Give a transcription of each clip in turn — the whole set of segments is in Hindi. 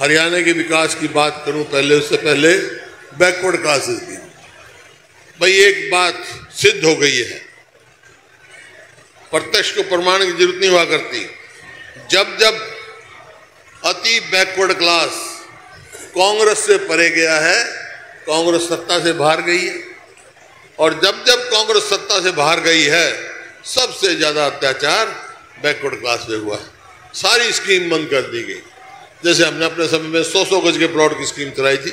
हरियाणा के विकास की बात करूं पहले, उससे पहले बैकवर्ड क्लासेस की। भाई एक बात सिद्ध हो गई है, प्रत्यक्ष को प्रमाण की जरूरत नहीं हुआ करती। जब जब अति बैकवर्ड क्लास कांग्रेस से परे गया है, कांग्रेस सत्ता से बाहर गई है, और जब जब कांग्रेस सत्ता से बाहर गई है सबसे ज्यादा अत्याचार बैकवर्ड क्लास पे हुआ है। सारी स्कीम बंद कर दी गई। जैसे हमने अपने समय में 100 गज के प्लॉट की स्कीम चलाई थी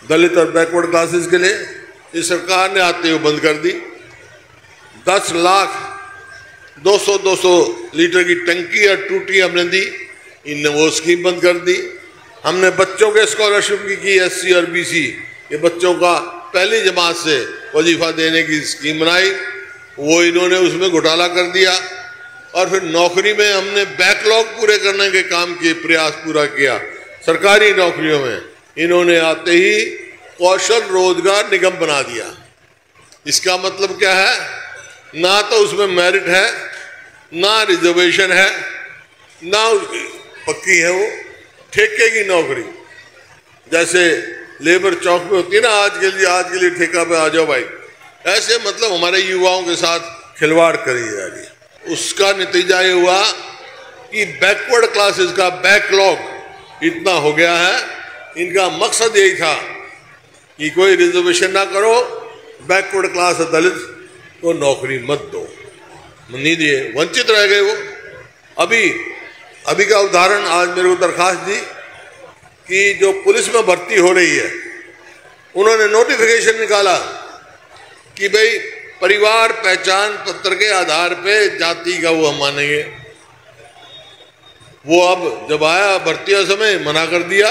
दलित और बैकवर्ड क्लासेस के लिए, इस सरकार ने आते हुए बंद कर दी। 10 लाख 200 लीटर की टंकी और टूटी हमने दी, इनने वो स्कीम बंद कर दी। हमने बच्चों के स्कॉलरशिप की SC और BC ये बच्चों का पहली जमात से वजीफा देने की स्कीम बनाई, वो इन्होंने उसमें घोटाला कर दिया। और फिर नौकरी में हमने बैकलॉग पूरे करने के काम किए, प्रयास पूरा किया। सरकारी नौकरियों में इन्होंने आते ही कौशल रोजगार निगम बना दिया। इसका मतलब क्या है? ना तो उसमें मेरिट है, ना रिजर्वेशन है, ना पक्की है वो ठेके की नौकरी। जैसे लेबर चौक में होती है ना, आज के लिए ठेका पे आ जाओ भाई, ऐसे मतलब हमारे युवाओं के साथ खिलवाड़ करी जा रही है। उसका नतीजा ये हुआ कि बैकवर्ड क्लासेस का बैकलॉग इतना हो गया है। इनका मकसद यही था कि कोई रिजर्वेशन ना करो, बैकवर्ड क्लास दलित को नौकरी मत दो, नहीं दिए, वंचित रह गए वो। अभी का उदाहरण, आज मेरे को दरखास्त दी कि जो पुलिस में भर्ती हो रही है, उन्होंने नोटिफिकेशन निकाला कि भाई परिवार पहचान पत्र के आधार पे जाति का वो हम मानेंगे। वो अब जब आया भर्ती का समय मना कर दिया।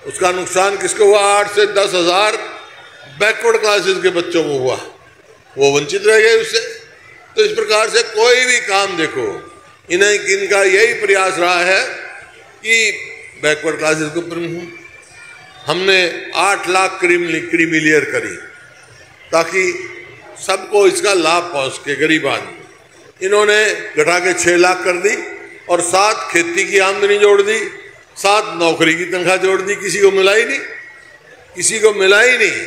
उसका नुकसान किसको हुआ? 8 से 10 हजार बैकवर्ड क्लासेस के बच्चों को हुआ, वो वंचित रह गए उससे। तो इस प्रकार से कोई भी काम देखो, इनका यही प्रयास रहा है कि बैकवर्ड क्लासेस को। हमने 8 लाख क्रीमी लेयर करी ताकि सबको इसका लाभ पहुंच के, गरीब आदमी। इन्होंने घटा के 6 लाख कर दी और 7 खेती की आमदनी जोड़ दी, 7 नौकरी की तनख्वाह जोड़ दी। किसी को मिला ही नहीं, किसी को मिला ही नहीं,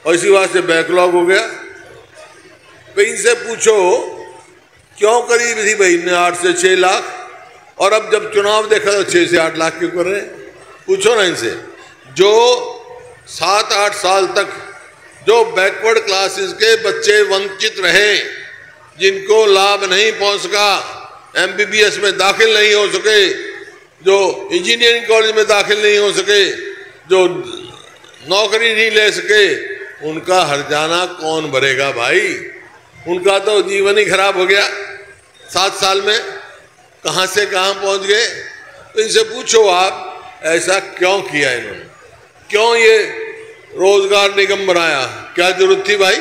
और इसी बात से बैकलॉग हो गया। भाई इनसे पूछो क्यों करी थी भाई ने 8 से 6 लाख, और अब जब चुनाव देखा तो 6 से 8 लाख क्यों कर रहे हैं? पूछो ना इनसे। जो 7-8 साल तक जो बैकवर्ड क्लासेस के बच्चे वंचित रहे, जिनको लाभ नहीं पहुंच सका, MBBS में दाखिल नहीं हो सके, जो इंजीनियरिंग कॉलेज में दाखिल नहीं हो सके, जो नौकरी नहीं ले सके, उनका हर्जाना कौन भरेगा भाई? उनका तो जीवन ही खराब हो गया। 7 साल में कहां से कहां पहुंच गए। तो इनसे पूछो आप ऐसा क्यों किया इन्होंने, क्यों ये रोजगार निगम बनाया? क्या जरूरत थी भाई?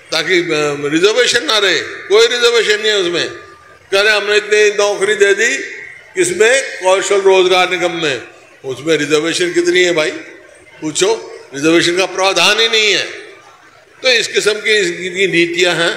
ताकि रिजर्वेशन ना रहे। कोई रिजर्वेशन नहीं है उसमें। कह रहे हमने इतनी नौकरी दे दी, किसमें? कौशल रोजगार निगम में। उसमें रिजर्वेशन कितनी है भाई? पूछो, रिजर्वेशन का प्रावधान ही नहीं है। तो इस किस्म की नीतियां हैं।